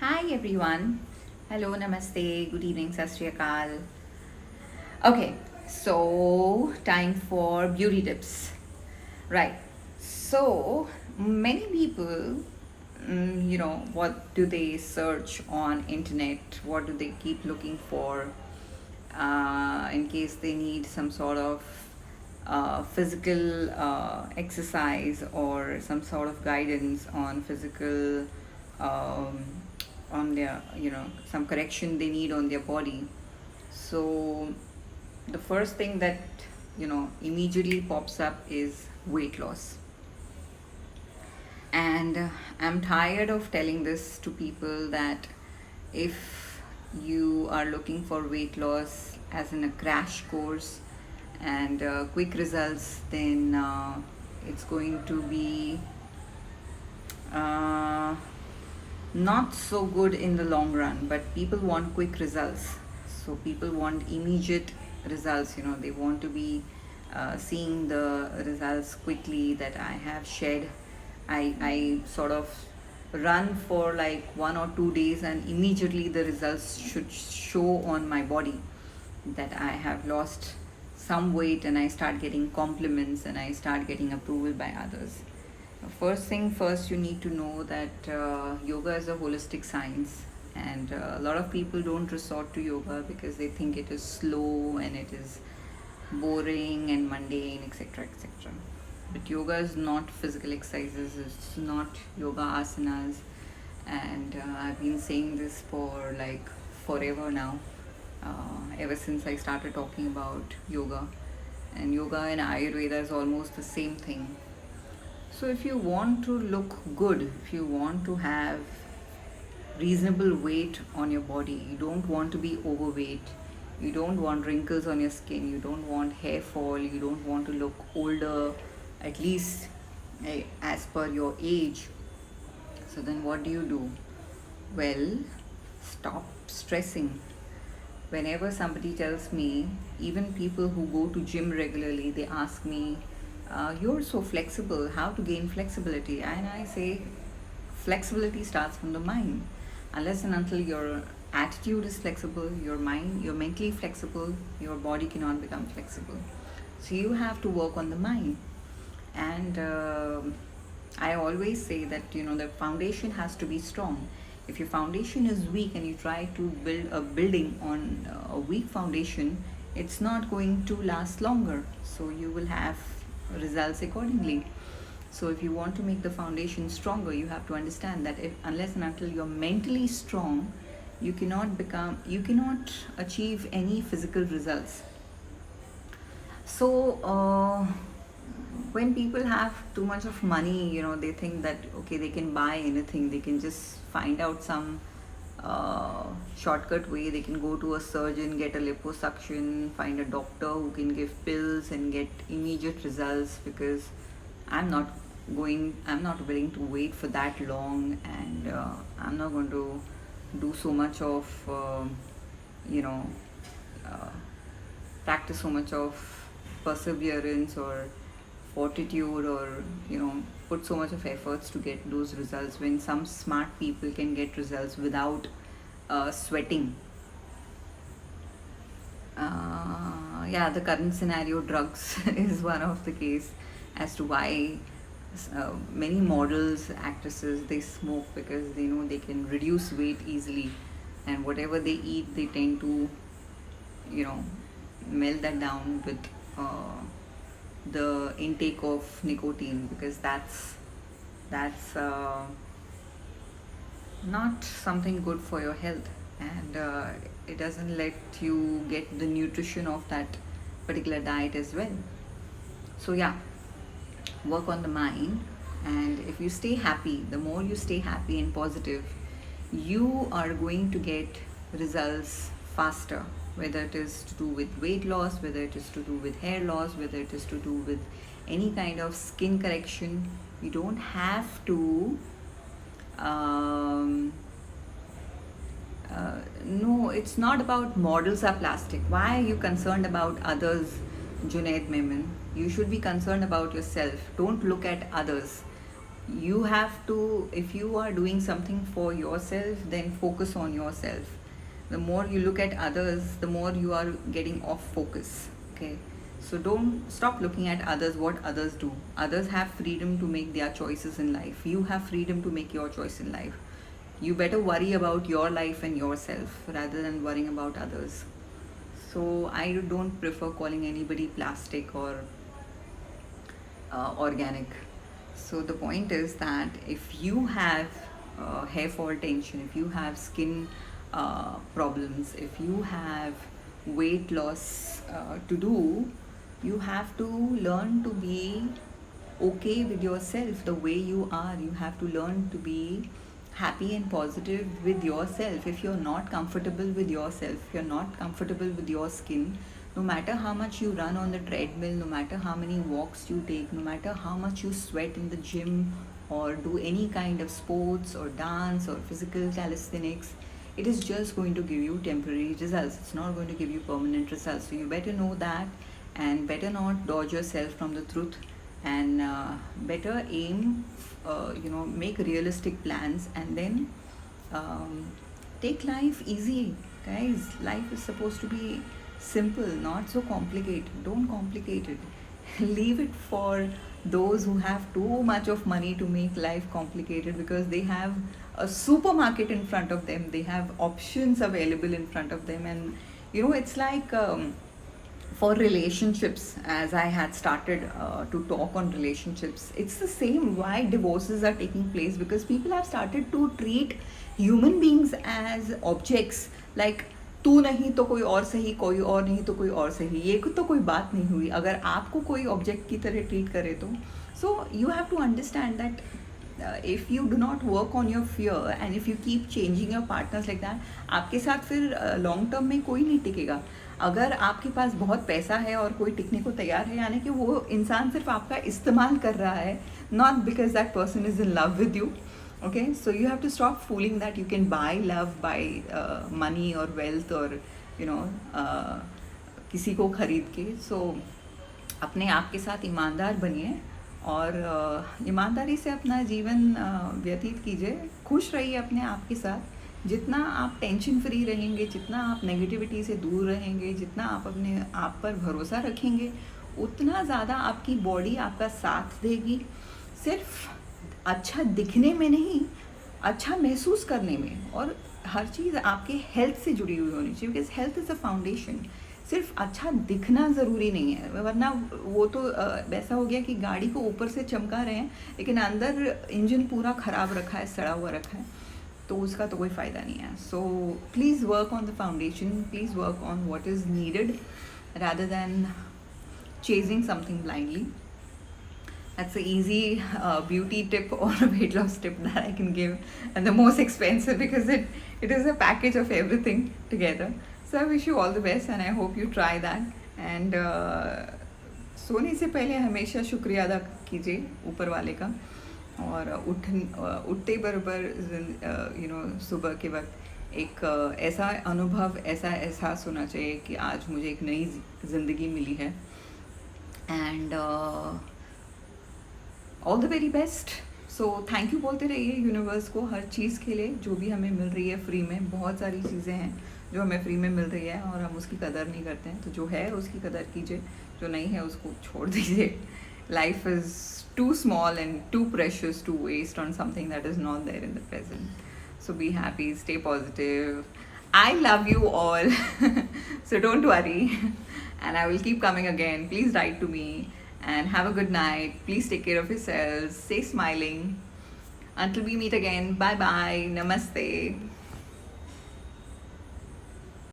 Hi everyone. Hello, namaste, good evening, sat sri akal. Okay, so time for beauty tips. Right. So many people, what do they search on internet? What do they keep looking for in case they need some sort of physical exercise or some sort of guidance on physical um, on their some correction they need on their body. So the first thing that immediately pops up is weight loss. And I'm tired of telling this to people that if you are looking for weight loss as in a crash course and quick results, then it's going to be uh, not so good in the long run. But people want quick results, so people want immediate results. They want to be seeing the results quickly that I have shared. I sort of run for like 1 or 2 days and immediately the results should show on my body that I have lost some weight, and I start getting compliments and I start getting approval by others. First thing first, you need to know that yoga is a holistic science, and a lot of people don't resort to yoga because they think it is slow and it is boring and mundane, etc. etc. But yoga is not physical exercises, it's not yoga asanas, and I've been saying this for like forever now, ever since I started talking about yoga. And yoga and Ayurveda is almost the same thing. So, if you want to look good, if you want to have reasonable weight on your body, you don't want to be overweight, you don't want wrinkles on your skin, you don't want hair fall, you don't want to look older, at least as per your age. So, then what do you do? Well, stop stressing. Whenever somebody tells me, even people who go to gym regularly, they ask me, you're so flexible, how to gain flexibility? And I say, flexibility starts from the mind. Unless and until your attitude is flexible, you're mentally flexible, your body cannot become flexible. So you have to work on the mind. And I always say that the foundation has to be strong. If your foundation is weak and you try to build a building on a weak foundation, it's not going to last longer. So you will have results accordingly. So if you want to make the foundation stronger, you have to understand that unless and until you're mentally strong, you cannot achieve any physical results. So when people have too much of money, they think that okay, they can buy anything, they can just find out some shortcut way, they can go to a surgeon, get a liposuction, find a doctor who can give pills and get immediate results. Because I'm not willing to wait for that long, and I'm not going to do so much of you know uh, practice so much of perseverance or fortitude, or put so much of efforts to get those results, when some smart people can get results without sweating. Yeah, the current scenario, drugs is one of the case as to why many models, actresses, they smoke, because they know they can reduce weight easily, and whatever they eat, they tend to you know melt that down with the intake of nicotine, because that's not something good for your health, and it doesn't let you get the nutrition of that particular diet as well. So yeah, work on the mind. And if you stay happy, the more you stay happy and positive, you are going to get results faster, whether it is to do with weight loss, whether it is to do with hair loss, whether it is to do with any kind of skin correction. You don't have to um, no, it's not about models are plastic. Why are you concerned about others, Junaid Memon? You should be concerned about yourself. Don't look at others. You have to, if you are doing something for yourself, then focus on yourself. The more you look at others, the more you are getting off focus. Okay, so don't stop looking at others, what others do. Others have freedom to make their choices in life. You have freedom to make your choice in life. You better worry about your life and yourself rather than worrying about others. So I don't prefer calling anybody plastic or organic. So the point is that if you have hair fall tension, if you have skin problems, if you have weight loss to do, you have to learn to be okay with yourself the way you are. You have to learn to be happy and positive with yourself. If you're not comfortable with yourself, if you're not comfortable with your skin, no matter how much you run on the treadmill, no matter how many walks you take, no matter how much you sweat in the gym or do any kind of sports or dance or physical calisthenics, it is just going to give you temporary results. It's not going to give you permanent results. So you better know that, and better not dodge yourself from the truth, and better aim, make realistic plans, and then take life easy. Guys, life is supposed to be simple, not so complicated. Don't complicate it. Leave it for those who have too much of money to make life complicated, because they have a supermarket in front of them, they have options available in front of them. And it's like, for relationships, as I had started to talk on relationships, it's the same why divorces are taking place, because people have started to treat human beings as objects. Like, तू नहीं तो कोई और सही, कोई और नहीं तो कोई और सही, ये तो कोई बात नहीं हुई अगर आपको कोई ऑब्जेक्ट की तरह ट्रीट करे तो. So you have to understand that if you do not work on your fear and if you keep changing your partners like that, आपके साथ फिर लॉन्ग टर्म में कोई नहीं टिकेगा. अगर आपके पास बहुत पैसा है और कोई टिकने को तैयार है, यानी कि वो इंसान सिर्फ आपका इस्तेमाल कर रहा है, not because that person is in love with you. Okay, so you have to stop fooling that you can buy love by money or wealth or किसी को खरीद के. So अपने आप के साथ ईमानदार बनिए और ईमानदारी से अपना जीवन व्यतीत कीजिए. खुश रहिए अपने आप के साथ. जितना आप टेंशन फ्री रहेंगे, जितना आप नेगेटिविटी से दूर रहेंगे, जितना आप अपने आप पर भरोसा रखेंगे, उतना ज़्यादा आपकी बॉडी आपका साथ देगी. सिर्फ अच्छा दिखने में नहीं, अच्छा महसूस करने में. और हर चीज़ आपके हेल्थ से जुड़ी हुई होनी चाहिए, because health is a foundation. सिर्फ अच्छा दिखना ज़रूरी नहीं है, वरना वो तो वैसा हो गया कि गाड़ी को ऊपर से चमका रहे हैं लेकिन अंदर इंजन पूरा ख़राब रखा है, सड़ा हुआ रखा है, तो उसका तो कोई फ़ायदा नहीं है. So please work on the foundation, please work on what is needed rather than chasing something blindly. That's an easy beauty tip or a weight loss tip that I can give, and the most expensive because it is a package of everything together. So I wish you all the best and I hope you try that. And सोने से पहले हमेशा शुक्रिया अदा कीजिए ऊपर वाले का. और उठते बराबर सुबह के वक्त एक ऐसा अनुभव, ऐसा एहसास होना चाहिए कि आज मुझे एक नई ज़िंदगी मिली है. And all the very best. So thank you बोलते रहिए यूनिवर्स को हर चीज़ के लिए जो भी हमें मिल रही है फ्री में. बहुत सारी चीज़ें हैं जो हमें फ्री में मिल रही है और हम उसकी कदर नहीं करते हैं. तो जो है उसकी कदर कीजिए, जो नहीं है उसको छोड़ दीजिए. Life is too small and too precious to waste on something that is not there in the present. So be happy, stay positive. I love you all. So don't worry. And I will keep coming again. Please write to me and have a good night. Please take care of yourselves. Stay smiling. Until we meet again. Bye bye. Namaste.